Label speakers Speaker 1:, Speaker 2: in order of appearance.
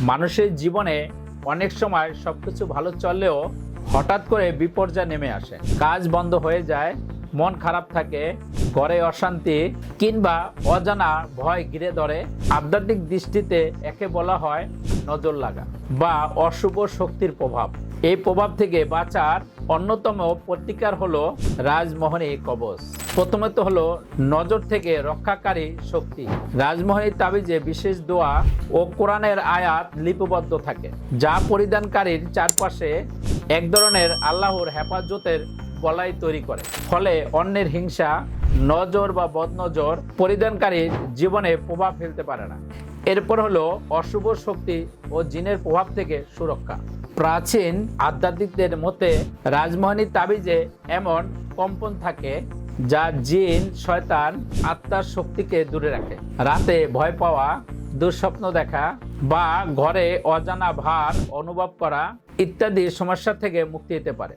Speaker 1: মানুষের জীবনে অনেক সময় সবকিছু ভালো চললেও হঠাৎ করে বিপর্যয় নেমে আসে। কাজ বন্ধ হয়ে যায়, মন খারাপ থাকে, ঘরে অশান্তি কিংবা অজানা ভয় ঘিরে ধরে। আধ্যাত্মিক দৃষ্টিতে একে বলা হয় নজর লাগা বা অশুভ শক্তির প্রভাব। এই প্রভাব থেকে বাঁচার অন্যতম প্রতিকার হলো রাজমোহনী কবচ। প্রথমত হলো নজর থেকে রক্ষাকারী শক্তি। রাজমোহনী তাবিজে বিশেষ দোয়া ও কোরআনের আয়াত লিপিবদ্ধ থাকে, যা পরিধানকারীর চারপাশে এক ধরনের আল্লাহর হেফাজতের বলয় তৈরি করে। ফলে অন্যের হিংসা, নজর বা বদনজর পরিধানকারীর জীবনে প্রভাব ফেলতে পারে না। এরপর হলো অশুভ শক্তি ও জিনের প্রভাব থেকে সুরক্ষা। প্রাচীন আধ্যাত্মিকদের মতে রাজমোহনী তাবিজে এমন কম্পন থাকে যা জিন, শয়তান, আত্মার শক্তিকে দূরে রাখে। রাতে ভয় পাওয়া, দুঃস্বপ্ন দেখা বা ঘরে অজানা ভার অনুভব করা ইত্যাদি সমস্যা থেকে মুক্তি দিতে পারে।